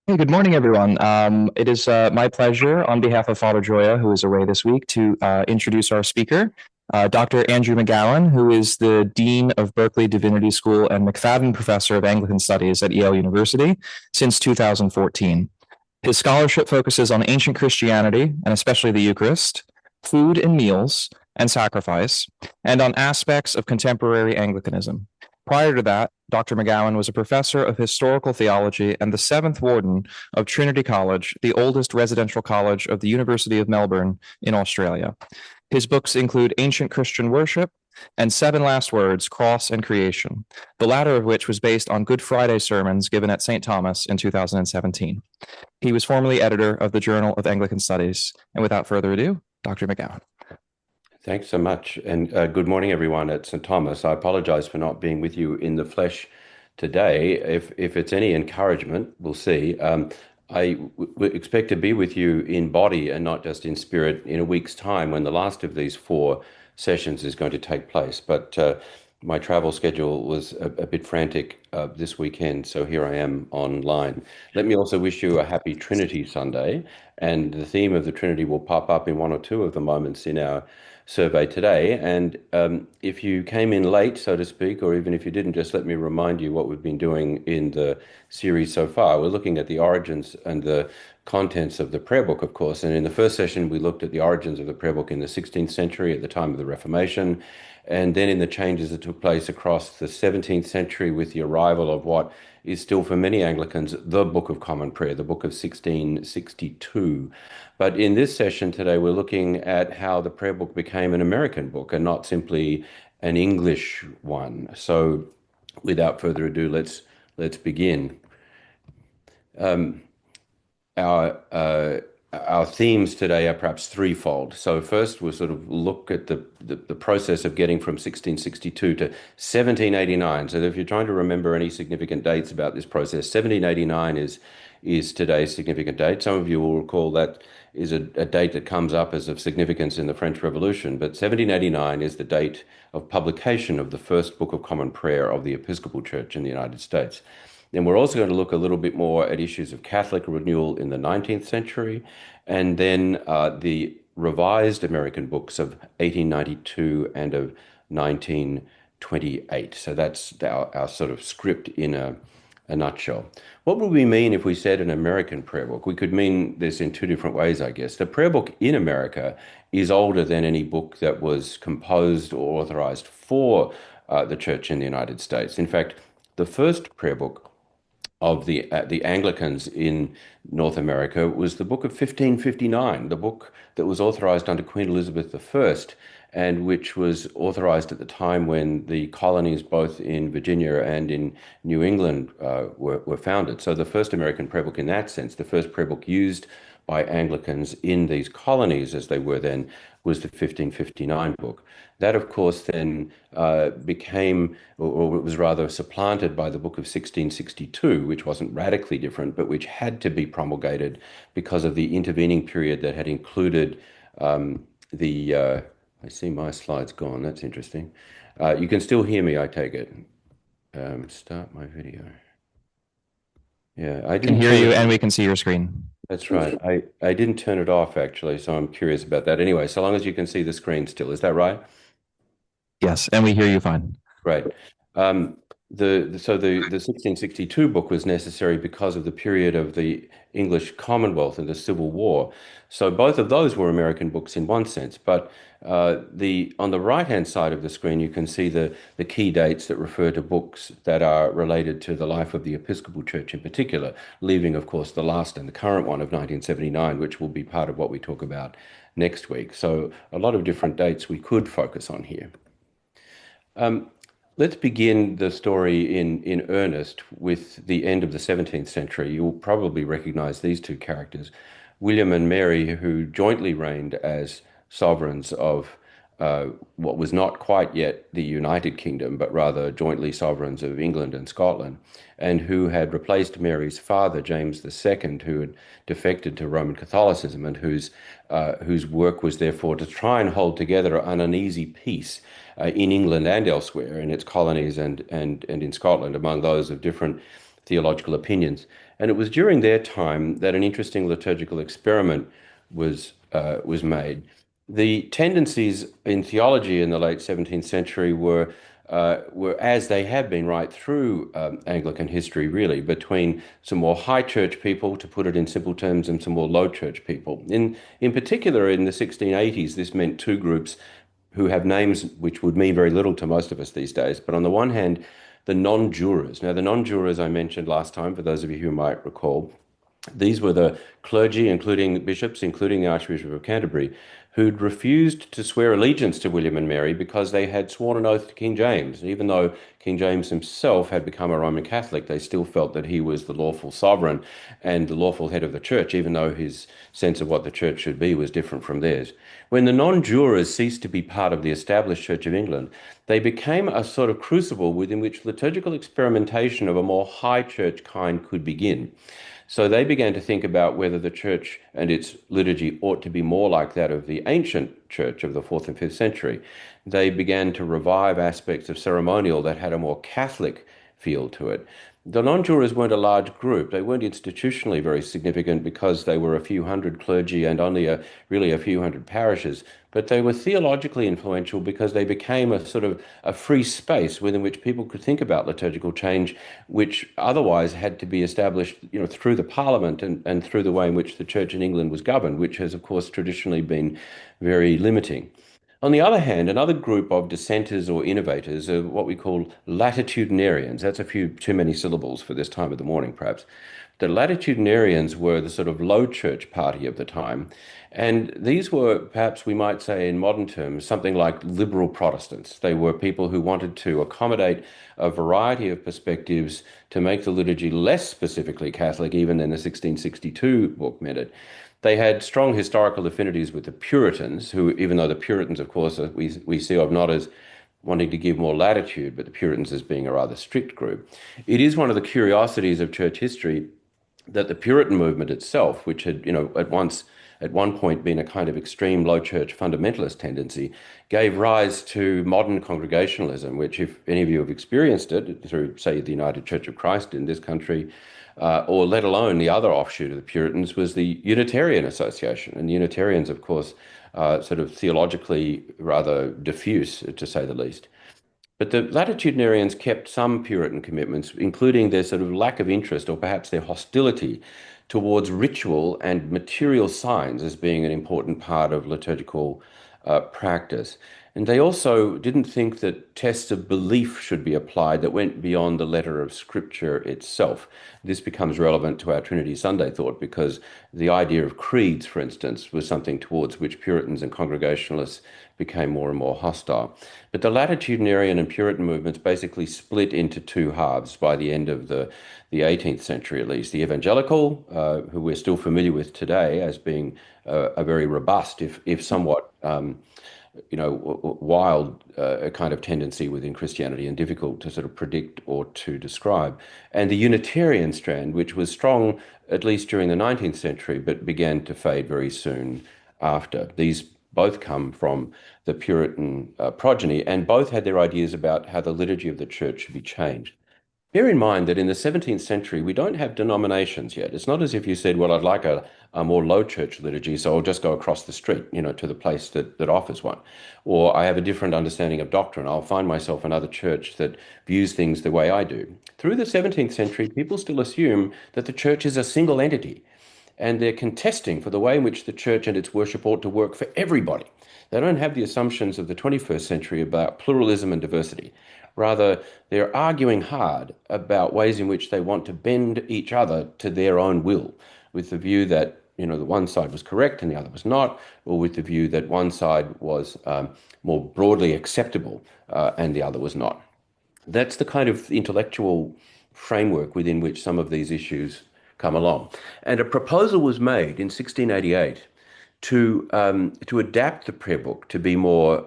Hey, good morning, everyone. It is my pleasure, on behalf of Father Joya, who is away this week, to introduce our speaker, Dr. Andrew McGowan, who is the Dean of Berkeley Divinity School and McFaddin Professor of Anglican Studies at Yale University since 2014. His scholarship focuses on ancient Christianity, and especially the Eucharist, food and meals, and sacrifice, and on aspects of contemporary Anglicanism. Prior to that, Dr. McGowan was a professor of historical theology and the seventh warden of Trinity College, the oldest residential college of the University of Melbourne in Australia. His books include Ancient Christian Worship and Seven Last Words, Cross and Creation, the latter of which was based on Good Friday sermons given at St. Thomas in 2017. He was formerly editor of the Journal of Anglican Studies. And without further ado, Dr. McGowan. Thanks so much. And good morning, everyone at St. Thomas. I apologize for not being with you in the flesh today. If it's any encouragement, we'll see. I expect to be with you in body and not just in spirit in a week's time when the last of these four sessions is going to take place. But my travel schedule was a bit frantic this weekend, so here I am online. Let me also wish you a happy Trinity Sunday, and the theme of the Trinity will pop up in one or two of the moments in our survey today. And if you came in late, so to speak, or even if you didn't, just let me remind you what we've been doing in the series so far. We're looking at the origins and the contents of the prayer book, of course. And in the first session, we looked at the origins of the prayer book in the 16th century at the time of the Reformation, and then in the changes that took place across the 17th century with the arrival of what is still for many Anglicans the Book of Common Prayer, the Book of 1662. But in this session today, we're looking at how the prayer book became an American book and not simply an English one. So without further ado, let's begin. Um, our our themes today are perhaps threefold. So first, we'll sort of look at the process of getting from 1662 to 1789. So if you're trying to remember any significant dates about this process, 1789 is today's significant date. Some of you will recall that is a date that comes up as of significance in the French Revolution, but 1789 is the date of publication of the first Book of Common Prayer of the Episcopal Church in the United States. Then we're also going to look a little bit more at issues of Catholic renewal in the 19th century, and then the revised American books of 1892 and of 1928. So that's our sort of script in a nutshell. What would we mean if we said an American prayer book? We could mean this in two different ways, I guess. The prayer book in America is older than any book that was composed or authorized for the church in the United States. In fact, the first prayer book of the Anglicans in North America was the book of 1559, the book that was authorized under Queen Elizabeth I, and which was authorized at the time when the colonies both in Virginia and in New England were founded. So the first American prayer book in that sense, the first prayer book used by Anglicans in these colonies as they were then, was the 1559 book. That, of course, then became, or it was rather supplanted by the book of 1662, which wasn't radically different, but which had to be promulgated because of the intervening period that had included I see my slide's gone. That's interesting. You can still hear me, I take it. Start my video. Yeah, I Can didn't hear turn you it. and we can see your screen. That's right. I didn't turn it off actually, so I'm curious about that. Anyway, so long as you can see the screen still, is that right? Yes, and we hear you fine. Great. Um, the 1662 book was necessary because of the period of the English Commonwealth and the Civil War. So both of those were American books in one sense, but the on the right-hand side of the screen you can see the key dates that refer to books that are related to the life of the Episcopal Church in particular, leaving of course the last and the current one of 1979, which will be part of what we talk about next week. So a lot of different dates we could focus on here. Um, let's begin the story in earnest with the end of the 17th century. You'll probably recognize these two characters, William and Mary, who jointly reigned as sovereigns of what was not quite yet the United Kingdom, but rather jointly sovereigns of England and Scotland, and who had replaced Mary's father, James II, who had defected to Roman Catholicism and whose work was therefore to try and hold together an uneasy peace in England and elsewhere, in its colonies and in Scotland, among those of different theological opinions. And it was during their time that an interesting liturgical experiment was made. The tendencies in theology in the late 17th century were as they have been right through Anglican history, really, between some more high church people, to put it in simple terms, and some more low church people. In particular, in the 1680s, this meant two groups who have names which would mean very little to most of us these days. But on the one hand, the non-jurors. Now, the non-jurors I mentioned last time, for those of you who might recall, these were the clergy, including bishops, including the Archbishop of Canterbury, who'd refused to swear allegiance to William and Mary because they had sworn an oath to King James. Even though King James himself had become a Roman Catholic, they still felt that he was the lawful sovereign and the lawful head of the church, even though his sense of what the church should be was different from theirs. When the non-jurors ceased to be part of the established Church of England, they became a sort of crucible within which liturgical experimentation of a more high church kind could begin. So they began to think about whether the church and its liturgy ought to be more like that of the ancient church of the 4th and 5th century. They began to revive aspects of ceremonial that had a more Catholic feel to it. The non-jurors weren't a large group. They weren't institutionally very significant because they were a few hundred clergy and only really a few hundred parishes. But they were theologically influential because they became a sort of a free space within which people could think about liturgical change, which otherwise had to be established, through the Parliament and through the way in which the Church in England was governed, which has, of course, traditionally been very limiting. On the other hand, another group of dissenters or innovators are what we call latitudinarians. That's a few too many syllables for this time of the morning, perhaps. The latitudinarians were the sort of low church party of the time. And these were, perhaps we might say in modern terms, something like liberal Protestants. They were people who wanted to accommodate a variety of perspectives to make the liturgy less specifically Catholic, even than the 1662 book meant it. They had strong historical affinities with the Puritans, who, even though the Puritans, of course, we see of not as wanting to give more latitude, but the Puritans as being a rather strict group. It is one of the curiosities of church history that the Puritan movement itself, which had, at one point been a kind of extreme low church fundamentalist tendency, gave rise to modern congregationalism, which, if any of you have experienced it through, say, the United Church of Christ in this country, or let alone the other offshoot of the Puritans, was the Unitarian Association. And Unitarians, of course, sort of theologically rather diffuse, to say the least. But the latitudinarians kept some Puritan commitments, including their sort of lack of interest or perhaps their hostility towards ritual and material signs as being an important part of liturgical practice. And they also didn't think that tests of belief should be applied that went beyond the letter of Scripture itself. This becomes relevant to our Trinity Sunday thought because the idea of creeds, for instance, was something towards which Puritans and Congregationalists became more and more hostile. But the latitudinarian and Puritan movements basically split into two halves by the end of the 18th century, at least. The evangelical, who we're still familiar with today as being a very robust, if somewhat wild kind of tendency within Christianity and difficult to sort of predict or to describe. And the Unitarian strand, which was strong at least during the 19th century, but began to fade very soon after. These both come from the Puritan progeny, and both had their ideas about how the liturgy of the church should be changed. Bear in mind that in the 17th century, we don't have denominations yet. It's not as if you said, well, I'd like a more low church liturgy, so I'll just go across the street, to the place that offers one. Or I have a different understanding of doctrine. I'll find myself another church that views things the way I do. Through the 17th century, people still assume that the church is a single entity, and they're contesting for the way in which the church and its worship ought to work for everybody. They don't have the assumptions of the 21st century about pluralism and diversity. Rather, they're arguing hard about ways in which they want to bend each other to their own will, with the view that, the one side was correct and the other was not, or with the view that one side was more broadly acceptable and the other was not. That's the kind of intellectual framework within which some of these issues come along. And a proposal was made in 1688 to adapt the prayer book to be more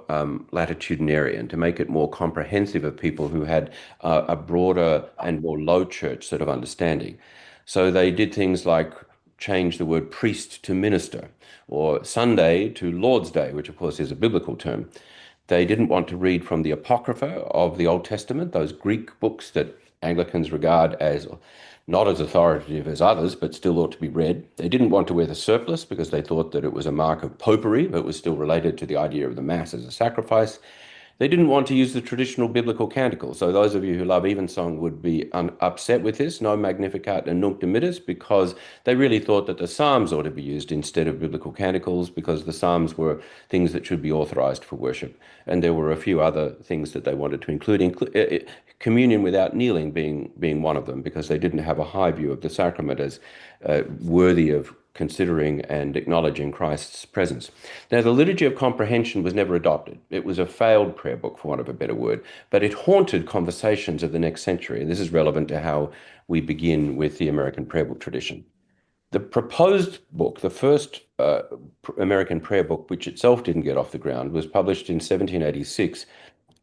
latitudinarian, to make it more comprehensive of people who had a broader and more low church sort of understanding. So they did things like change the word priest to minister, or Sunday to Lord's Day, which of course is a biblical term. They didn't want to read from the Apocrypha of the Old Testament, those Greek books that Anglicans regard as not as authoritative as others, but still ought to be read. They didn't want to wear the surplice because they thought that it was a mark of popery, but was still related to the idea of the Mass as a sacrifice. They didn't want to use the traditional biblical canticle. So those of you who love evensong would be upset with this, no Magnificat and Nunc Dimittis, because they really thought that the Psalms ought to be used instead of biblical canticles, because the Psalms were things that should be authorized for worship. And there were a few other things that they wanted to include, communion without kneeling being one of them, because they didn't have a high view of the sacrament as worthy of considering and acknowledging Christ's presence. Now, the Liturgy of Comprehension was never adopted. It was a failed prayer book, for want of a better word, but it haunted conversations of the next century. And this is relevant to how we begin with the American prayer book tradition. The proposed book, the first American prayer book, which itself didn't get off the ground, was published in 1786.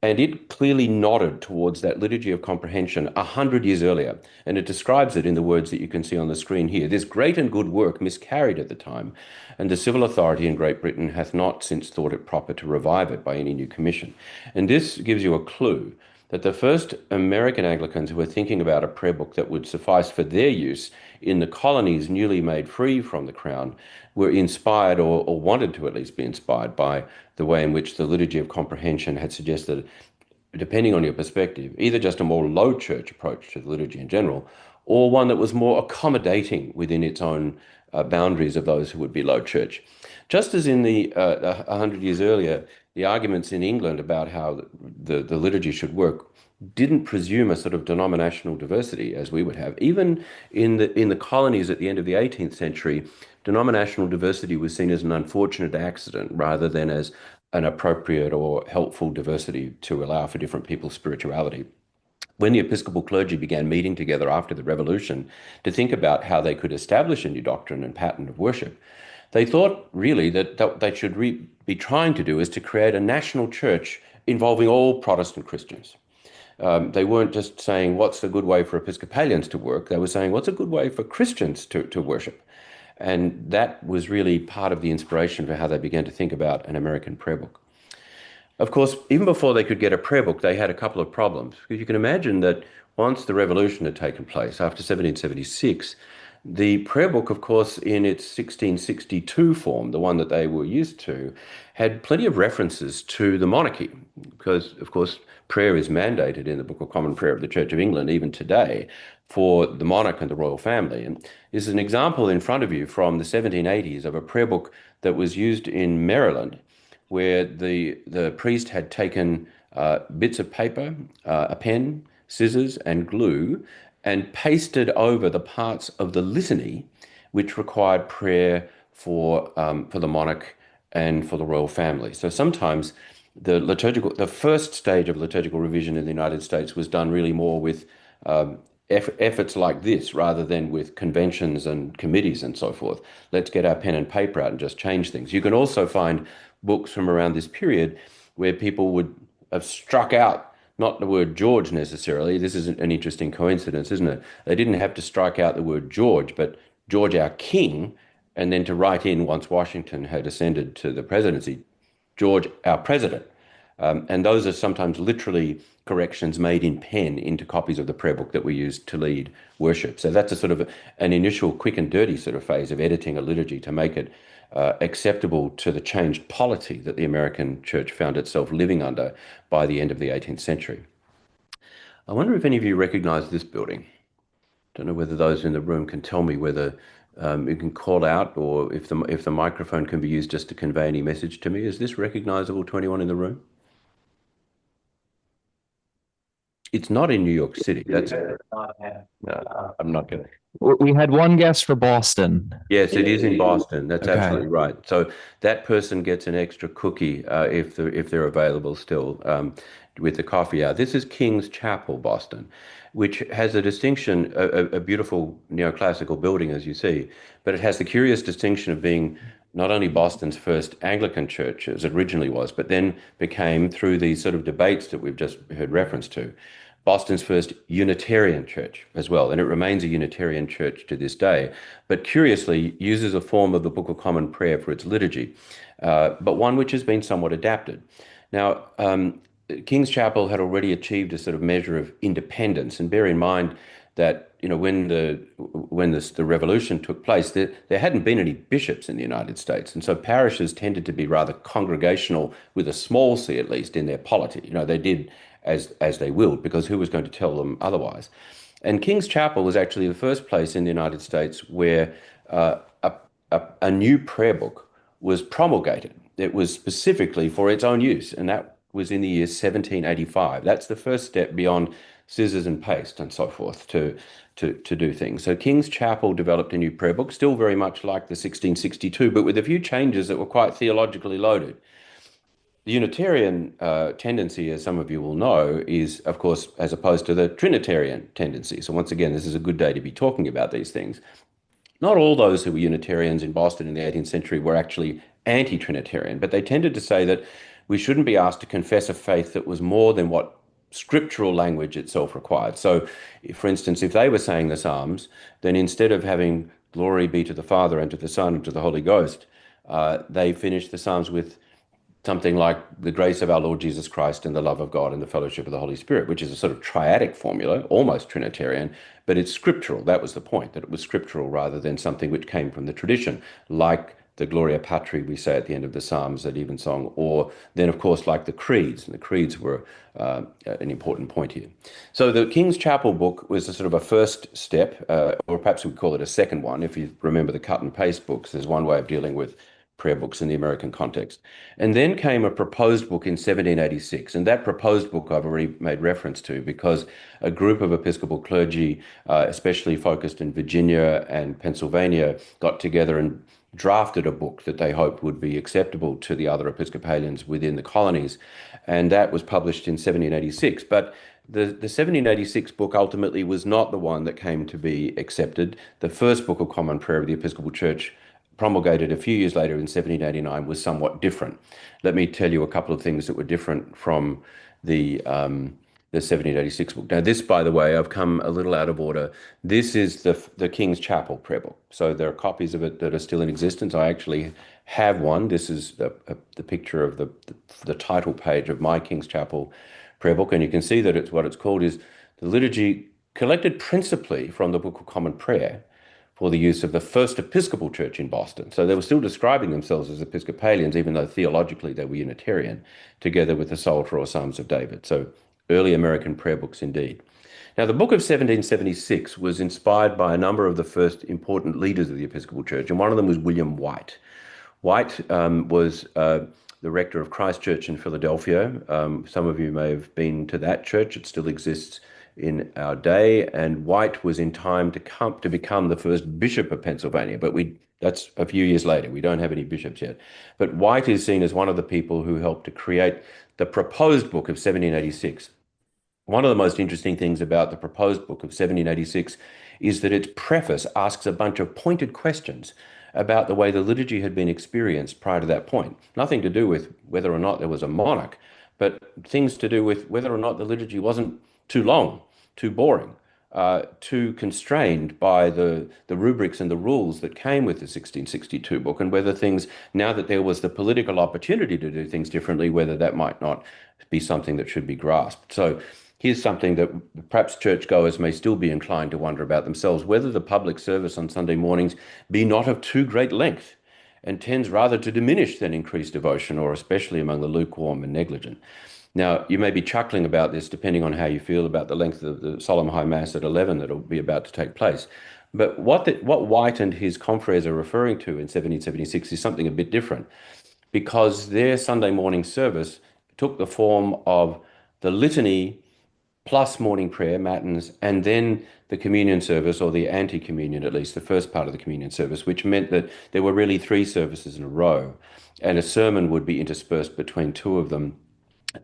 And it clearly nodded towards that liturgy of comprehension 100 years earlier. And it describes it in the words that you can see on the screen here. This great and good work miscarried at the time, and the civil authority in Great Britain hath not since thought it proper to revive it by any new commission. And this gives you a clue that the first American Anglicans who were thinking about a prayer book that would suffice for their use in the colonies newly made free from the crown were inspired, or wanted to at least be inspired, by the way in which the Liturgy of Comprehension had suggested, depending on your perspective, either just a more low church approach to the liturgy in general, or one that was more accommodating within its own boundaries of those who would be low church. Just as in the 100 years earlier, the arguments in England about how the liturgy should work didn't presume a sort of denominational diversity as we would have. Even in the colonies at the end of the 18th century, denominational diversity was seen as an unfortunate accident rather than as an appropriate or helpful diversity to allow for different people's spirituality. When the Episcopal clergy began meeting together after the Revolution to think about how they could establish a new doctrine and pattern of worship, they thought really that they should be trying to do is to create a national church involving all Protestant Christians. They weren't just saying, what's a good way for Episcopalians to work? They were saying, what's a good way for Christians to worship? And that was really part of the inspiration for how they began to think about an American prayer book. Of course, even before they could get a prayer book, they had a couple of problems. Because you can imagine that once the revolution had taken place, after 1776, the prayer book, of course, in its 1662 form, the one that they were used to, had plenty of references to the monarchy. Because, of course, prayer is mandated in the Book of Common Prayer of the Church of England, even today, for the monarch and the royal family. And this is an example in front of you from the 1780s of a prayer book that was used in Maryland, where the priest had taken bits of paper, a pen, scissors, and glue, and pasted over the parts of the litany which required prayer for the monarch and for the royal family. So sometimes the first stage of liturgical revision in the United States was done really more with efforts like this rather than with conventions and committees and so forth. Let's get our pen and paper out and just change things. You can also find books from around this period where people would have struck out not the word George necessarily. This is an interesting coincidence, isn't it? They didn't have to strike out the word George, but George our King, and then to write in, once Washington had ascended to the presidency, George our President. And those are sometimes literally corrections made in pen into copies of the prayer book that we use to lead worship. So that's a sort of an initial quick and dirty sort of phase of editing a liturgy to make it acceptable to the changed polity that the American church found itself living under by the end of the 18th century. I wonder if any of you recognize this building. Don't know whether those in the room can tell me whether you can call out, or if the microphone can be used just to convey any message to me. Is this recognizable to anyone in the room? It's not in New York City. That's no, I'm not going to. We had one guest for Boston. Yes, it is in Boston. That's Okay. absolutely right. So that person gets an extra cookie if they're available still with the coffee hour. This is King's Chapel, Boston, which has a distinction, a beautiful neoclassical building, as you see, but it has the curious distinction of being not only Boston's first Anglican church, as it originally was, but then became, through these sort of debates that we've just heard reference to, Boston's first Unitarian church as well. And it remains a Unitarian church to this day, but curiously uses a form of the Book of Common Prayer for its liturgy, but one which has been somewhat adapted. Now, King's Chapel had already achieved a sort of measure of independence. And bear in mind that, when the revolution took place, there hadn't been any bishops in the United States, and so parishes tended to be rather congregational, with a small c at least, in their polity. They did as they willed, because who was going to tell them otherwise? And King's Chapel was actually the first place in the United States where a new prayer book was promulgated. It was specifically for its own use, and that was in the year 1785. That's the first step beyond scissors and paste and so forth to do things. So King's Chapel developed a new prayer book, still very much like the 1662, but with a few changes that were quite theologically loaded. The Unitarian tendency, as some of you will know, is, of course, as opposed to the Trinitarian tendency. So once again, this is a good day to be talking about these things. Not all those who were Unitarians in Boston in the 18th century were actually anti-Trinitarian, but they tended to say that we shouldn't be asked to confess a faith that was more than what scriptural language itself required. So, for instance, if they were saying the Psalms, then instead of having glory be to the Father and to the Son and to the Holy Ghost, they finished the Psalms with something like the grace of our Lord Jesus Christ and the love of God and the fellowship of the Holy Spirit, which is a sort of triadic formula, almost Trinitarian, but it's scriptural. That was the point, that it was scriptural rather than something which came from the tradition, like the Gloria Patri we say at the end of the Psalms at Evensong, or then, of course, like the creeds. And the creeds were an important point here. So the King's Chapel book was a sort of a first step, or perhaps we call it a second one. If you remember the cut and paste books, there's one way of dealing with prayer books in the American context. And then came a proposed book in 1786. And that proposed book I've already made reference to, because a group of Episcopal clergy, especially focused in Virginia and Pennsylvania, got together and drafted a book that they hoped would be acceptable to the other Episcopalians within the colonies. And that was published in 1786. But the 1786 book ultimately was not the one that came to be accepted. The first Book of Common Prayer of the Episcopal Church, promulgated a few years later in 1789, was somewhat different. Let me tell you a couple of things that were different from the 1786 book. Now, this, by the way, I've come a little out of order. This is the King's Chapel prayer book. So there are copies of it that are still in existence. I actually have one. This is the picture of the title page of my King's Chapel prayer book, and you can see that it's what it's called is the liturgy collected principally from the Book of Common Prayer for the use of the First Episcopal Church in Boston. So they were still describing themselves as Episcopalians, even though theologically they were Unitarian, together with the Psalter or Psalms of David. So early American prayer books indeed. Now, the book of 1776 was inspired by a number of the first important leaders of the Episcopal Church, and one of them was William White. White was the rector of Christ Church in Philadelphia. Some of you may have been to that church. It still exists in our day, and White was in time to become the first bishop of Pennsylvania, but that's a few years later. We don't have any bishops yet. But White is seen as one of the people who helped to create the proposed book of 1786. One of the most interesting things about the proposed book of 1786 is that its preface asks a bunch of pointed questions about the way the liturgy had been experienced prior to that point. Nothing to do with whether or not there was a monarch, but things to do with whether or not the liturgy wasn't too long, too boring, too constrained by the rubrics and the rules that came with the 1662 book, and whether things, now that there was the political opportunity to do things differently, whether that might not be something that should be grasped. So here's something that perhaps churchgoers may still be inclined to wonder about themselves: whether the public service on Sunday mornings be not of too great length, and tends rather to diminish than increase devotion, or especially among the lukewarm and negligent. Now, you may be chuckling about this, depending on how you feel about the length of the Solemn High Mass at 11 that will be about to take place. But what White and his confreres are referring to in 1776 is something a bit different, because their Sunday morning service took the form of the litany plus morning prayer, matins, and then the communion service, or the ante-communion, at least the first part of the communion service, which meant that there were really three services in a row, and a sermon would be interspersed between two of them.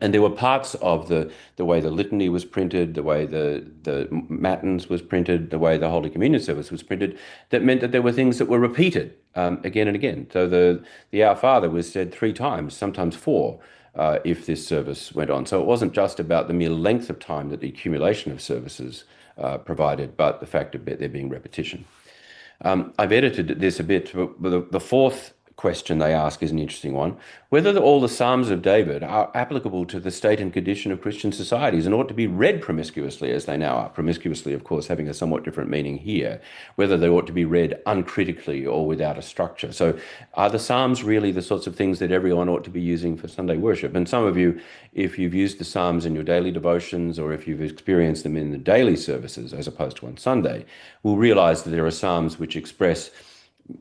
And there were parts of the way the litany was printed, the way the matins was printed, the way the Holy Communion service was printed, that meant that there were things that were repeated again and again. So the Our Father was said 3 times, sometimes 4, if this service went on. So it wasn't just about the mere length of time that the accumulation of services provided, but the fact of there being repetition. I've edited this a bit. The fourth question they ask is an interesting one. Whether all the Psalms of David are applicable to the state and condition of Christian societies and ought to be read promiscuously as they now are. Promiscuously, of course, having a somewhat different meaning here. Whether they ought to be read uncritically or without a structure. So are the Psalms really the sorts of things that everyone ought to be using for Sunday worship? And some of you, if you've used the Psalms in your daily devotions or if you've experienced them in the daily services as opposed to on Sunday, will realize that there are Psalms which express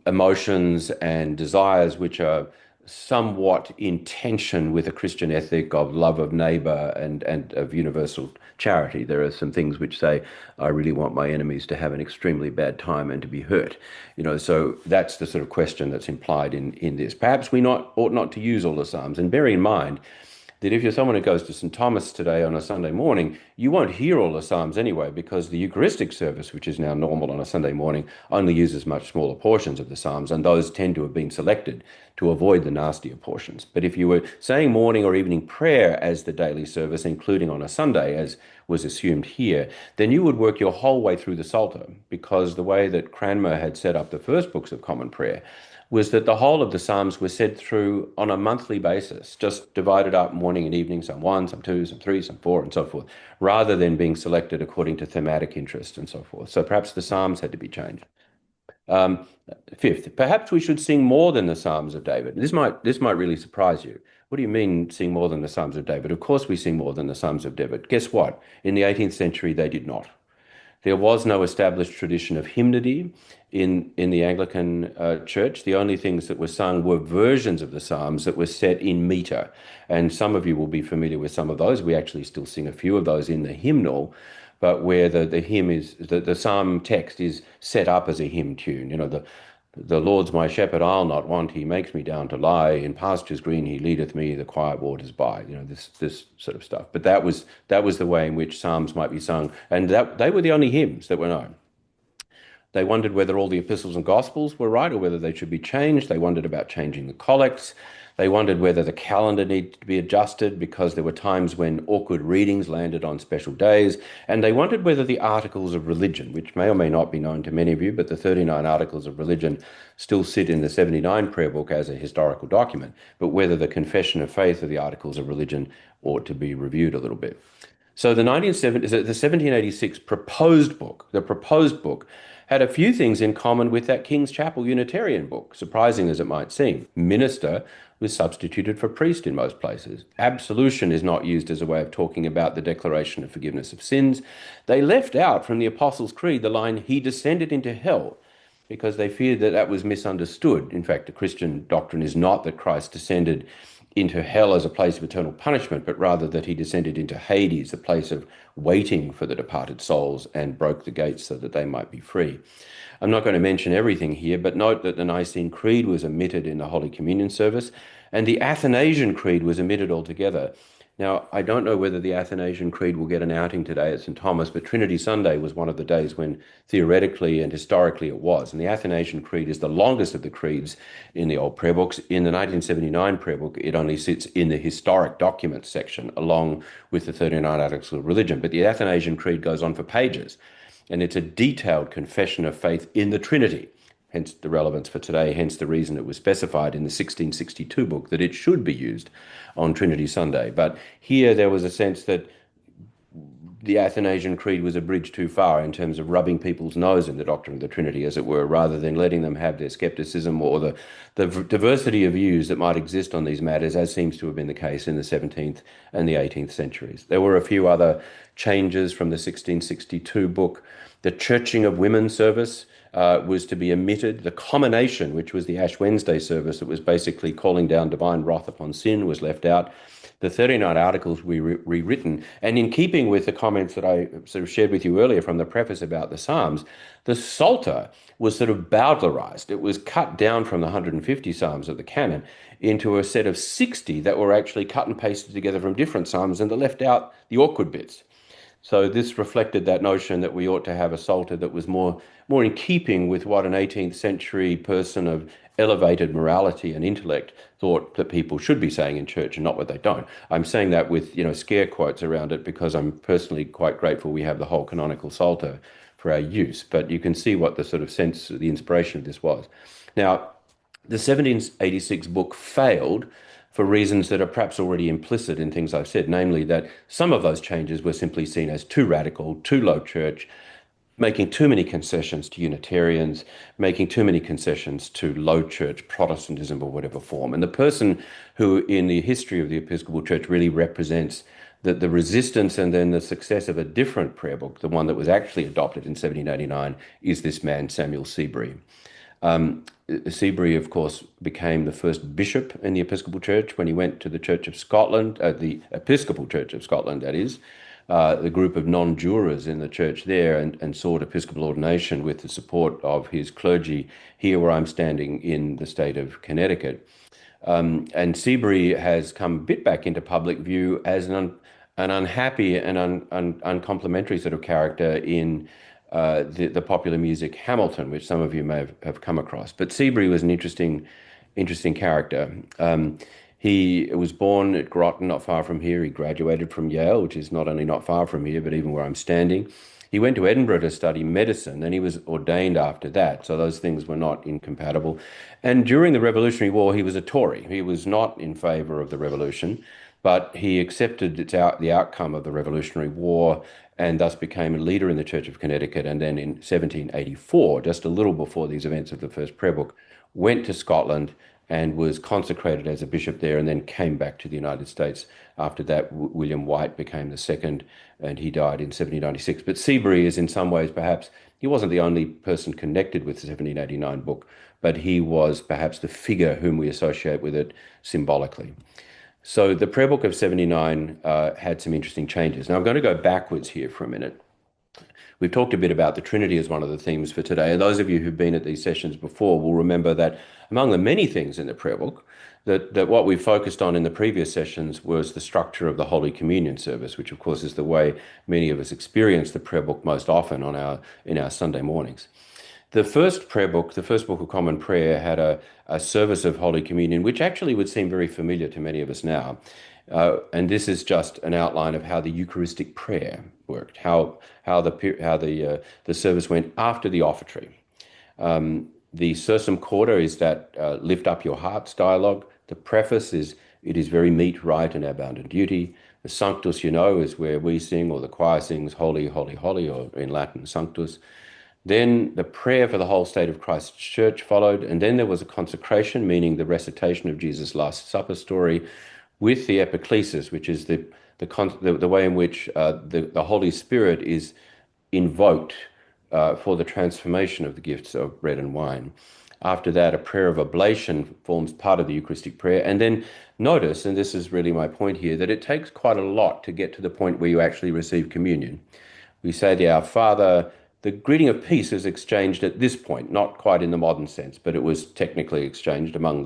emotions and desires which are somewhat in tension with a Christian ethic of love of neighbor and of universal charity. There are some things which say, I really want my enemies to have an extremely bad time and to be hurt. So that's the sort of question that's implied in this. Perhaps we ought not to use all the Psalms. And bear in mind that if you're someone who goes to St. Thomas today on a Sunday morning, you won't hear all the Psalms anyway, because the Eucharistic service, which is now normal on a Sunday morning, only uses much smaller portions of the Psalms, and those tend to have been selected to avoid the nastier portions. But if you were saying morning or evening prayer as the daily service, including on a Sunday, as was assumed here, then you would work your whole way through the Psalter, because the way that Cranmer had set up the first books of Common Prayer was that the whole of the Psalms were said through on a monthly basis, just divided up morning and evening, some 1, some 2, some 3, some 4, and so forth, rather than being selected according to thematic interest and so forth. So perhaps the Psalms had to be changed. Fifth, perhaps we should sing more than the Psalms of David. This might really surprise you. What do you mean sing more than the Psalms of David? Of course we sing more than the Psalms of David. Guess what? In the 18th century, they did not. There was no established tradition of hymnody in the Anglican Church. The only things that were sung were versions of the Psalms that were set in meter. And some of you will be familiar with some of those. We actually still sing a few of those in the hymnal, but where the hymn is, the Psalm text is set up as a hymn tune. The Lord's my shepherd, I'll not want. He makes me down to lie. In pastures green, he leadeth me the quiet waters by. This sort of stuff. But that was the way in which Psalms might be sung. And they were the only hymns that were known. They wondered whether all the epistles and gospels were right or whether they should be changed. They wondered about changing the collects. They wondered whether the calendar needed to be adjusted because there were times when awkward readings landed on special days. And they wondered whether the articles of religion, which may or may not be known to many of you, but the 39 articles of religion still sit in the 79 prayer book as a historical document, but whether the confession of faith of the articles of religion ought to be reviewed a little bit. So the 1786 proposed book, the proposed book, had a few things in common with that King's Chapel Unitarian book, surprising as it might seem. Minister was substituted for priest in most places. Absolution is not used as a way of talking about the declaration of forgiveness of sins. They left out from the Apostles' Creed the line, he descended into hell, because they feared that that was misunderstood. In fact, the Christian doctrine is not that Christ descended into hell as a place of eternal punishment, but rather that he descended into Hades, a place of waiting for the departed souls, and broke the gates so that they might be free. I'm not going to mention everything here, but note that the Nicene Creed was omitted in the Holy Communion service, and the Athanasian Creed was omitted altogether. Now, I don't know whether the Athanasian Creed will get an outing today at St. Thomas, but Trinity Sunday was one of the days when theoretically and historically it was. And the Athanasian Creed is the longest of the creeds in the old prayer books. In the 1979 prayer book, it only sits in the historic documents section along with the 39 Articles of Religion. But the Athanasian Creed goes on for pages, and it's a detailed confession of faith in the Trinity. Hence the relevance for today, hence the reason it was specified in the 1662 book that it should be used on Trinity Sunday. But here there was a sense that the Athanasian Creed was a bridge too far in terms of rubbing people's nose in the doctrine of the Trinity, as it were, rather than letting them have their skepticism or the diversity of views that might exist on these matters, as seems to have been the case in the 17th and the 18th centuries. There were a few other changes from the 1662 book. The churching of women service was to be omitted. The commination, which was the Ash Wednesday service that was basically calling down divine wrath upon sin, was left out. The 39 articles were rewritten. And in keeping with the comments that I sort of shared with you earlier from the preface about the Psalms, the Psalter was sort of bowdlerized. It was cut down from the 150 Psalms of the canon into a set of 60 that were actually cut and pasted together from different Psalms, and they left out the awkward bits. So this reflected that notion that we ought to have a Psalter that was more in keeping with what an 18th century person of elevated morality and intellect thought that people should be saying in church, and not what they don't. I'm saying that with scare quotes around it because I'm personally quite grateful we have the whole canonical Psalter for our use. But you can see what the sort of sense, the inspiration of this was. Now, The 1786 book failed for reasons that are perhaps already implicit in things I've said, namely that some of those changes were simply seen as too radical, too low church, making too many concessions to Unitarians, making too many concessions to low church Protestantism or whatever form. And the person who, in the history of the Episcopal Church, really represents the resistance and then the success of a different prayer book, the one that was actually adopted in 1789, is this man, Samuel Seabury. Seabury, of course, became the first bishop in the Episcopal Church when he went to the Church of Scotland, the Episcopal Church of Scotland, that is, the group of non-jurors in the church there, and sought episcopal ordination with the support of his clergy here where I'm standing in the state of Connecticut. And Seabury has come a bit back into public view as an unhappy and uncomplimentary sort of character in the popular music Hamilton, which some of you may have come across. But Seabury was an interesting character. He was born at Groton, not far from here. He graduated from Yale, which is not only not far from here, but even where I'm standing. He went to Edinburgh to study medicine, and he was ordained after that. So those things were not incompatible. And during the Revolutionary War, he was a Tory. He was not in favor of the revolution, but he accepted the outcome of the Revolutionary War and thus became a leader in the Church of Connecticut. And then in 1784, just a little before these events of the first prayer book, went to Scotland and was consecrated as a bishop there, and then came back to the United States. After that, William White became the second, and he died in 1796. But Seabury is in some ways, perhaps, he wasn't the only person connected with the 1789 book, but he was perhaps the figure whom we associate with it symbolically. So the prayer book of 79 had some interesting changes. Now I'm going to go backwards here for a minute. We've talked a bit about the Trinity as one of the themes for today. And those of you who've been at these sessions before will remember that among the many things in the prayer book, that what we focused on in the previous sessions was the structure of the Holy Communion service, which of course is the way many of us experience the prayer book most often in our Sunday mornings. The first prayer book, the first book of Common Prayer, had a service of Holy Communion, which actually would seem very familiar to many of us now. And this is just an outline of how the Eucharistic prayer worked, how the service went after the offertory. The sursum corda is that lift up your hearts dialogue. The preface is, it is very meet, right, and our bounden duty. The Sanctus, you know, is where we sing, or the choir sings, holy, holy, holy, or in Latin, Sanctus. Then the prayer for the whole state of Christ's church followed, and then there was a consecration, meaning the recitation of Jesus' Last Supper story, with the epiclesis, which is the way in which the Holy Spirit is invoked for the transformation of the gifts of bread and wine. After that, a prayer of oblation forms part of the Eucharistic prayer. And then notice, and this is really my point here, that it takes quite a lot to get to the point where you actually receive communion. We say the Our Father. The greeting of peace is exchanged at this point, not quite in the modern sense, but it was technically exchanged among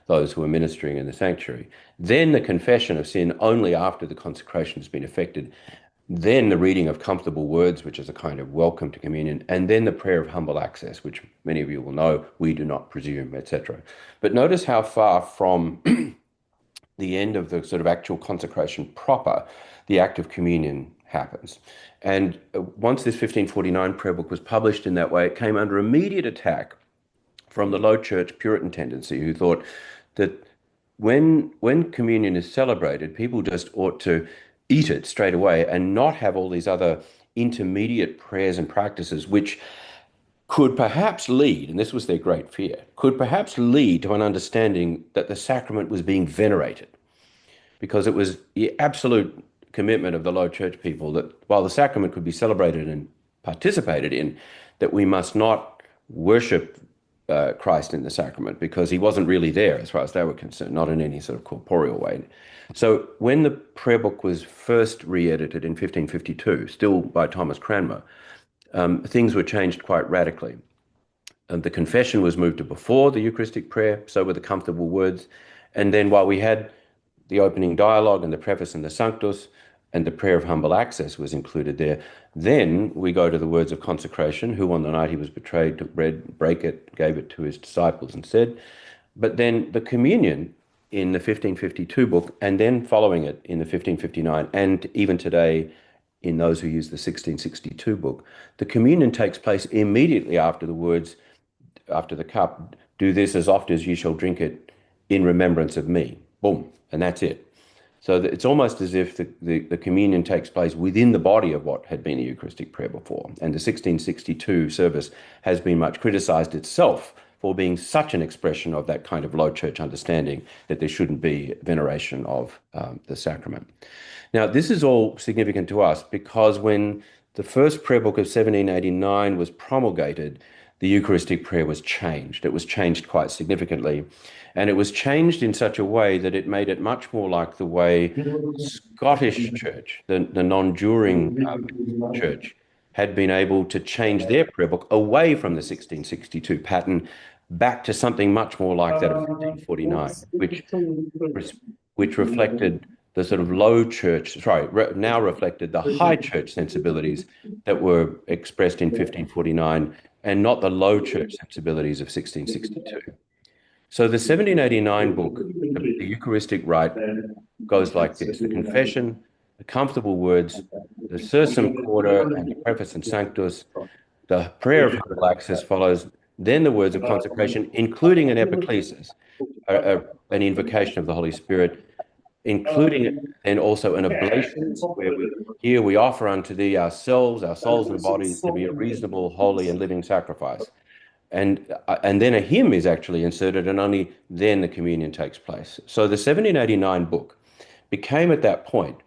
those who were ministering in the sanctuary. Then the confession of sin only after the consecration has been effected. Then the reading of comfortable words, which is a kind of welcome to communion. And then the prayer of humble access, which many of you will know, we do not presume, etc. But notice how far from the end of the sort of actual consecration proper, the act of communion happens. And once this 1549 prayer book was published in that way, it came under immediate attack from the low church Puritan tendency, who thought that when communion is celebrated, people just ought to eat it straight away and not have all these other intermediate prayers and practices, which could perhaps lead, and this was their great fear, could perhaps lead to an understanding that the sacrament was being venerated, because it was the absolute commitment of the low church people that while the sacrament could be celebrated and participated in, that we must not worship Christ in the sacrament, because he wasn't really there as far as they were concerned, not in any sort of corporeal way. So when the prayer book was first re-edited in 1552, still by Thomas Cranmer, things were changed quite radically. And the confession was moved to before the Eucharistic prayer, so were the comfortable words. And then while we had the opening dialogue and the preface and the Sanctus, and the prayer of humble access was included there. Then we go to the words of consecration, who on the night he was betrayed took bread, brake it, gave it to his disciples and said. But then the communion in the 1552 book, and then following it in the 1559, and even today in those who use the 1662 book, the communion takes place immediately after the words, after the cup, Do this as oft as ye shall drink it in remembrance of me. Boom. And that's it. So it's almost as if the communion takes place within the body of what had been a Eucharistic prayer before. And the 1662 service has been much criticized itself for being such an expression of that kind of low church understanding that there shouldn't be veneration of the sacrament. Now, this is all significant to us because when the first prayer book of 1789 was promulgated, the Eucharistic prayer was changed. It was changed quite significantly. And it was changed in such a way that it made it much more like the way the Scottish church, the non-juring church, had been able to change their prayer book away from the 1662 pattern back to something much more like that of 1549, which reflected the sort of low church, now reflected the high church sensibilities that were expressed in 1549 and not the low church sensibilities of 1662. So the 1789 book, the Eucharistic Rite, goes like this: the confession, the comfortable words, the sursum corda and the preface and sanctus, the prayer of humble access follows, then the words of consecration, including an epiclesis, an invocation of the Holy Spirit, including and also an oblation, where we offer unto thee ourselves, our souls and bodies to be a reasonable, holy, and living sacrifice. And then a hymn is actually inserted, and only then the communion takes place. So the 1789 book became at that point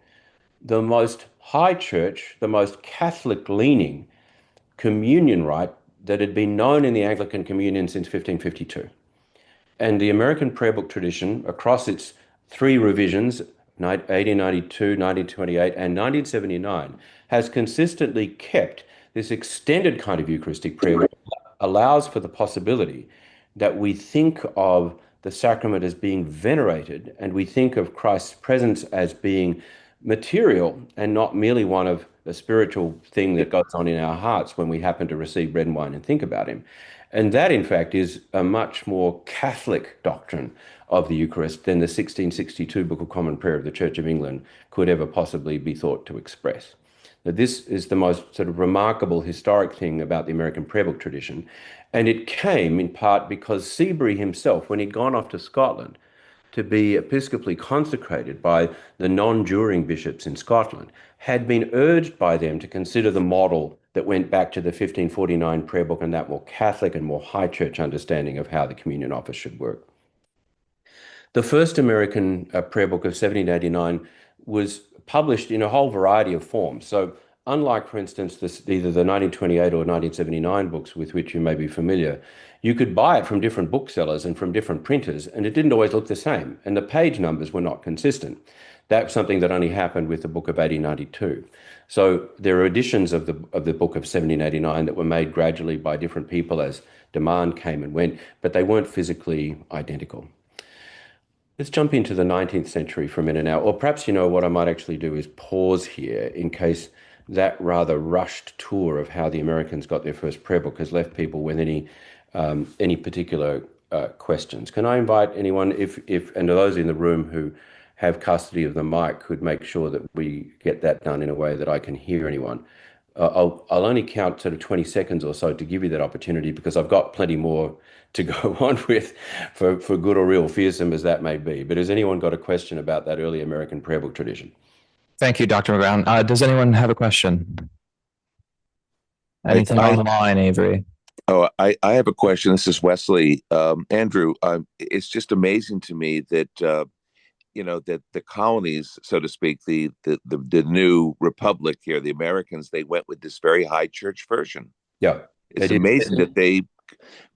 the most high church, the most Catholic-leaning communion rite that had been known in the Anglican communion since 1552. And the American prayer book tradition, across its three revisions, 1892, 1928, and 1979, has consistently kept this extended kind of Eucharistic prayer, which allows for the possibility that we think of the sacrament as being venerated, and we think of Christ's presence as being material and not merely one of a spiritual thing that goes on in our hearts when we happen to receive bread and wine and think about him. And that, in fact, is a much more Catholic doctrine of the Eucharist than the 1662 Book of Common Prayer of the Church of England could ever possibly be thought to express. Now, this is the most sort of remarkable historic thing about the American prayer book tradition. And it came in part because Seabury himself, when he'd gone off to Scotland to be episcopally consecrated by the non-juring bishops in Scotland, had been urged by them to consider the model that went back to the 1549 prayer book and that more Catholic and more high church understanding of how the communion office should work. The first American prayer book of 1789 was published in a whole variety of forms. So unlike, for instance, either the 1928 or 1979 books with which you may be familiar, you could buy it from different booksellers and from different printers, and it didn't always look the same, and the page numbers were not consistent. That's something that only happened with the book of 1892. So there are editions of the book of 1789 that were made gradually by different people as demand came and went, but they weren't physically identical. Let's jump into the 19th century for a minute now, or perhaps, what I might actually do is pause here in case that rather rushed tour of how the Americans got their first prayer book has left people with any particular questions. Can I invite anyone, and those in the room who have custody of the mic, could make sure that we get that done in a way that I can hear anyone. I'll only count sort of 20 seconds or so to give you that opportunity, because I've got plenty more to go on with for good or real, fearsome as that may be. But has anyone got a question about that early American prayer book tradition? Thank you, Dr. McGowan. Does anyone have a question? Anything online, Avery? Oh, I have a question. This is Wesley. Andrew, it's just amazing to me that that the colonies, so to speak, the new republic here, the Americans, they went with this very high church version. Yeah, it's amazing that they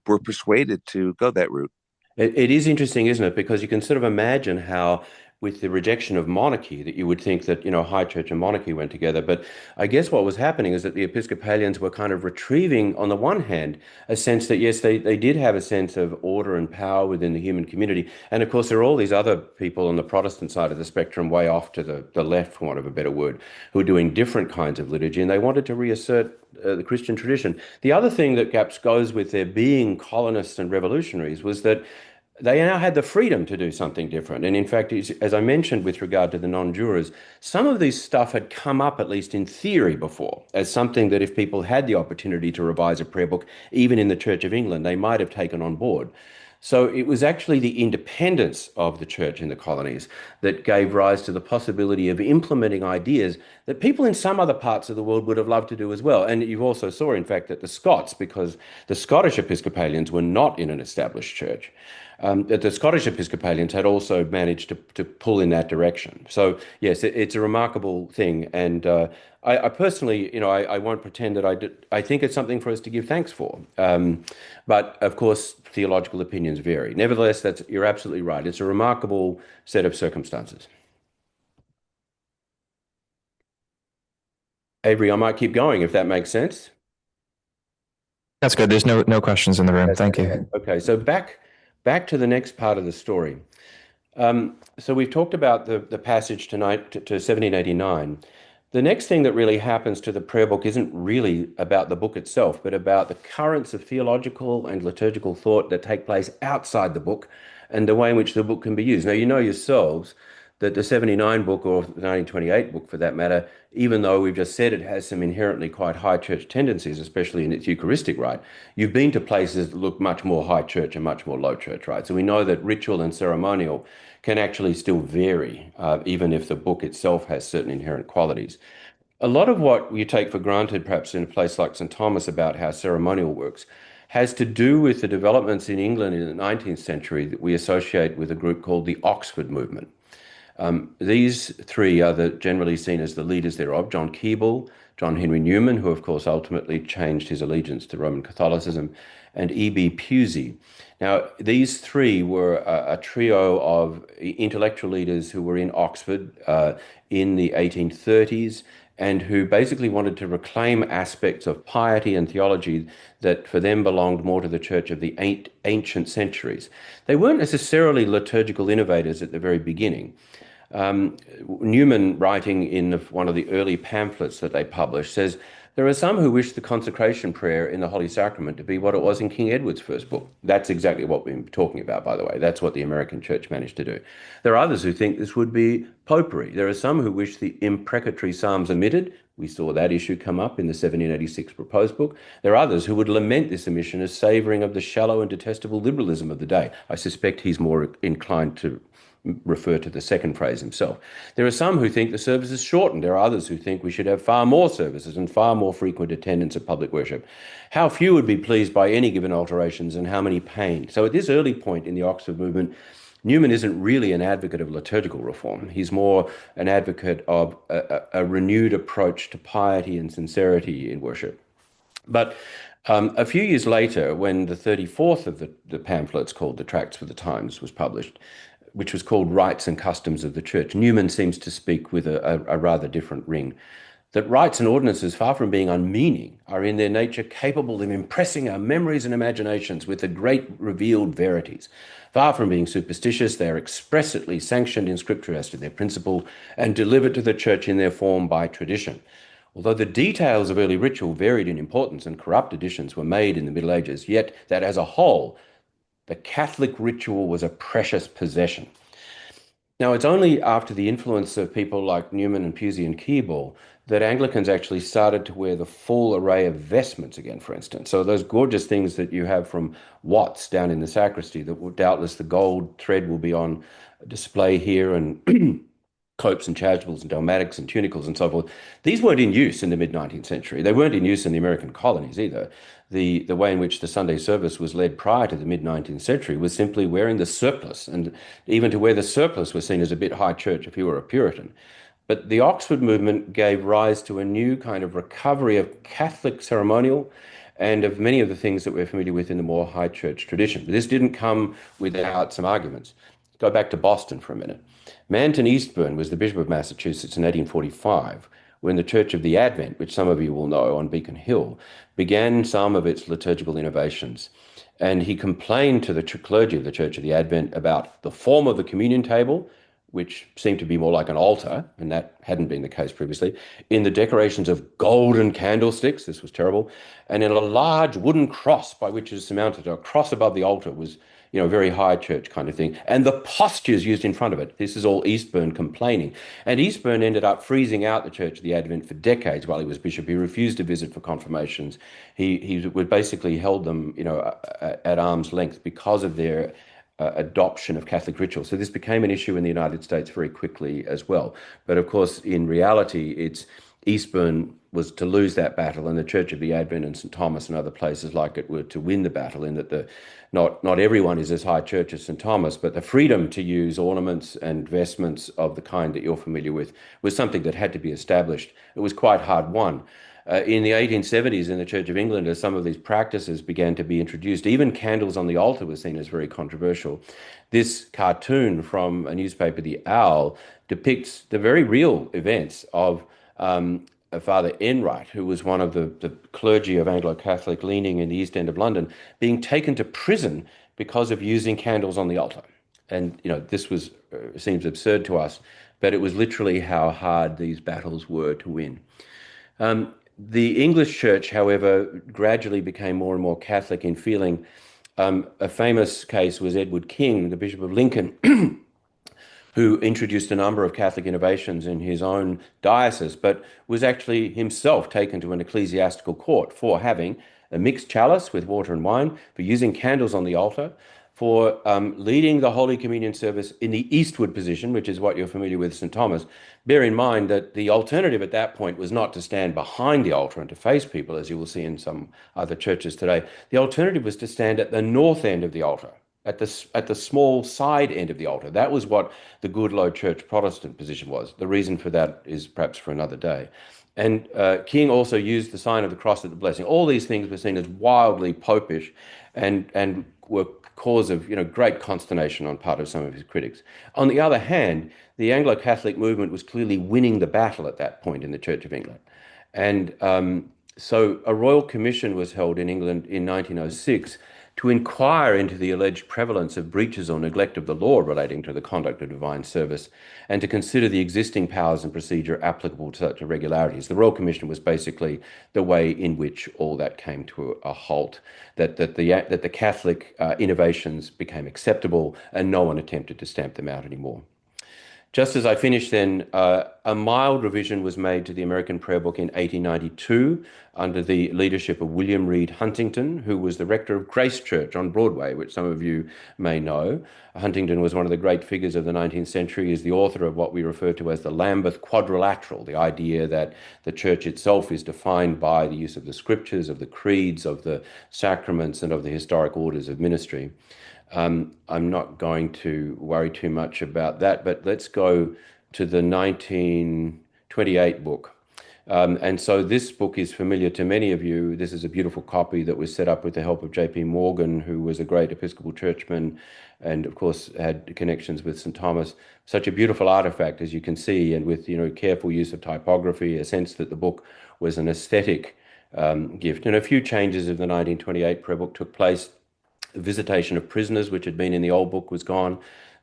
were persuaded to go that route. It is interesting, isn't it? Because you can sort of imagine how, with the rejection of monarchy, that you would think that, high church and monarchy went together. But I guess what was happening is that the Episcopalians were kind of retrieving, on the one hand, a sense that, yes, they did have a sense of order and power within the human community. And of course, there are all these other people on the Protestant side of the spectrum, way off to the left, for want of a better word, who are doing different kinds of liturgy, and they wanted to reassert the Christian tradition. The other thing that perhaps goes with their being colonists and revolutionaries was that they now had the freedom to do something different. And in fact, as I mentioned with regard to the non-jurors, some of this stuff had come up, at least in theory, before, as something that if people had the opportunity to revise a prayer book, even in the Church of England, they might have taken on board. So it was actually the independence of the church in the colonies that gave rise to the possibility of implementing ideas that people in some other parts of the world would have loved to do as well. And you also saw, in fact, that the Scots, because the Scottish Episcopalians were not in an established church, that the Scottish Episcopalians had also managed to pull in that direction. So yes, it's a remarkable thing. And I personally, I won't pretend that I think it's something for us to give thanks for. But of course, theological opinions vary. Nevertheless, you're absolutely right. It's a remarkable set of circumstances. Avery, I might keep going if that makes sense. That's good. There's no questions in the room. Thank you. Okay, so back to the next part of the story. So we've talked about the passage tonight to 1789. The next thing that really happens to the prayer book isn't really about the book itself, but about the currents of theological and liturgical thought that take place outside the book and the way in which the book can be used. Now, you know yourselves that the 79 book, or the 1928 book for that matter, even though we've just said it has some inherently quite high church tendencies, especially in its Eucharistic rite, you've been to places that look much more high church and much more low church, right? So we know that ritual and ceremonial can actually still vary, even if the book itself has certain inherent qualities. A lot of what you take for granted, perhaps in a place like St. Thomas, about how ceremonial works, has to do with the developments in England in the 19th century that we associate with a group called the Oxford movement. These three are generally seen as the leaders thereof: John Keble, John Henry Newman, who of course ultimately changed his allegiance to Roman Catholicism, and E.B. Pusey. Now, these three were a trio of intellectual leaders who were in Oxford in the 1830s, and who basically wanted to reclaim aspects of piety and theology that for them belonged more to the church of the ancient centuries. They weren't necessarily liturgical innovators at the very beginning. Newman, writing in one of the early pamphlets that they published, says, "There are some who wish the consecration prayer in the Holy Sacrament to be what it was in King Edward's first book." That's exactly what we've been talking about, by the way. That's what the American church managed to do. There are others who think this would be popery. There are some who wish the imprecatory psalms omitted. We saw that issue come up in the 1786 proposed book. There are others who would lament this omission as savouring of the shallow and detestable liberalism of the day. I suspect he's more inclined to refer to the second phrase himself. There are some who think the service is shortened. There are others who think we should have far more services and far more frequent attendance at public worship. How few would be pleased by any given alterations and how many pained. So at this early point in the Oxford movement, Newman isn't really an advocate of liturgical reform. He's more an advocate of a renewed approach to piety and sincerity in worship. But a few years later, when the 34th of the pamphlets called the Tracts for the Times was published, which was called Rites and Customs of the Church, Newman seems to speak with a rather different ring. That rites and ordinances, far from being unmeaning, are in their nature capable of impressing our memories and imaginations with the great revealed verities. Far from being superstitious, they are expressly sanctioned in Scripture as to their principle and delivered to the Church in their form by tradition. Although the details of early ritual varied in importance and corrupt additions were made in the Middle Ages, yet that as a whole, the Catholic ritual was a precious possession. Now, it's only after the influence of people like Newman and Pusey and Keble that Anglicans actually started to wear the full array of vestments again, for instance. So those gorgeous things that you have from Watts down in the sacristy, that will, doubtless the gold thread will be on display here, and copes and chasubles and dalmatics and tunicles and so forth. These weren't in use in the mid-19th century. They weren't in use in the American colonies either. The way in which the Sunday service was led prior to the mid-19th century was simply wearing the surplice, and even to wear the surplice was seen as a bit high church if you were a Puritan. But the Oxford movement gave rise to a new kind of recovery of Catholic ceremonial and of many of the things that we're familiar with in the more high church tradition. But this didn't come without some arguments. Go back to Boston for a minute. Manton Eastburn was the Bishop of Massachusetts in 1845, when the Church of the Advent, which some of you will know on Beacon Hill, began some of its liturgical innovations. And he complained to the clergy of the Church of the Advent about the form of the communion table, which seemed to be more like an altar, and that hadn't been the case previously, in the decorations of golden candlesticks, this was terrible, and in a large wooden cross by which is surmounted. A cross above the altar was very high church kind of thing. And the postures used in front of it. This is all Eastburn complaining. And Eastburn ended up freezing out the Church of the Advent for decades while he was bishop. He refused to visit for confirmations. He would basically held them, at arm's length because of their adoption of Catholic ritual. So this became an issue in the United States very quickly as well. But of course, in reality, it's Eastburn was to lose that battle, and the Church of the Advent and St. Thomas and other places like it were to win the battle, in that not everyone is as high church as St. Thomas, but the freedom to use ornaments and vestments of the kind that you're familiar with was something that had to be established. It was quite hard won. In the 1870s in the Church of England, as some of these practices began to be introduced, even candles on the altar were seen as very controversial. This cartoon from a newspaper, The Owl, depicts the very real events of Father Enright, who was one of the clergy of Anglo-Catholic leaning in the East End of London, being taken to prison because of using candles on the altar. And, this seems absurd to us, but it was literally how hard these battles were to win. The English Church, however, gradually became more and more Catholic in feeling. A famous case was Edward King, the Bishop of Lincoln, who introduced a number of Catholic innovations in his own diocese, but was actually himself taken to an ecclesiastical court for having a mixed chalice with water and wine, for using candles on the altar, for leading the Holy Communion service in the eastward position, which is what you're familiar with, St. Thomas. Bear in mind that the alternative at that point was not to stand behind the altar and to face people, as you will see in some other churches today. The alternative was to stand at the north end of the altar, at the small side end of the altar. That was what the good low church Protestant position was. The reason for that is perhaps for another day. And King also used the sign of the cross at the blessing. All these things were seen as wildly popish and were cause of great consternation on part of some of his critics. On the other hand, the Anglo-Catholic movement was clearly winning the battle at that point in the Church of England. And so a royal commission was held in England in 1906 to inquire into the alleged prevalence of breaches or neglect of the law relating to the conduct of divine service, and to consider the existing powers and procedure applicable to such irregularities. The Royal Commission was basically the way in which all that came to a halt, that the Catholic innovations became acceptable and no one attempted to stamp them out anymore. Just as I finished then, a mild revision was made to the American Prayer Book in 1892 under the leadership of William Reed Huntington, who was the rector of Grace Church on Broadway, which some of you may know. Huntington was one of the great figures of the 19th century. He is the author of what we refer to as the Lambeth Quadrilateral, the idea that the church itself is defined by the use of the scriptures, of the creeds, of the sacraments, and of the historic orders of ministry. I'm not going to worry too much about that, but let's go to the 1928 book. And so this book is familiar to many of you. This is a beautiful copy that was set up with the help of J.P. Morgan, who was a great Episcopal churchman and, of course, had connections with St. Thomas. Such a beautiful artifact, as you can see, and with careful use of typography, a sense that the book was an aesthetic gift. And a few changes of the 1928 prayer book took place. The visitation of prisoners, which had been in the old book, was gone.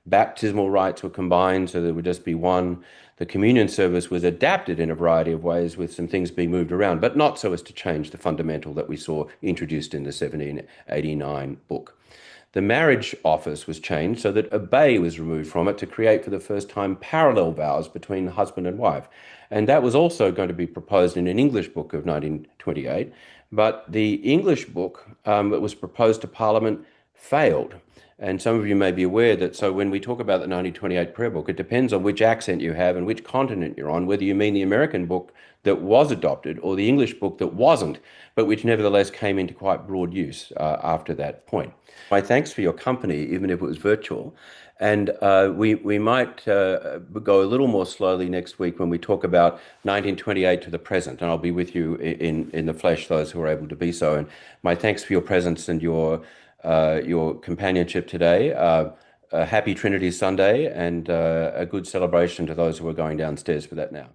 Baptismal rites were combined, so there would just be one. The communion service was adapted in a variety of ways, with some things being moved around, but not so as to change the fundamental that we saw introduced in the 1789 book. The marriage office was changed so that obey was removed from it to create for the first time parallel vows between husband and wife. And that was also going to be proposed in an English book of 1928. But the English book that was proposed to Parliament failed. And some of you may be aware that, so when we talk about the 1928 prayer book, it depends on which accent you have and which continent you're on, whether you mean the American book that was adopted or the English book that wasn't, but which nevertheless came into quite broad use after that point. My thanks for your company, even if it was virtual. And we might go a little more slowly next week when we talk about 1928 to the present, and I'll be with you in the flesh, those who are able to be so. And my thanks for your presence and your companionship today. A happy Trinity Sunday, and a good celebration to those who are going downstairs for that now.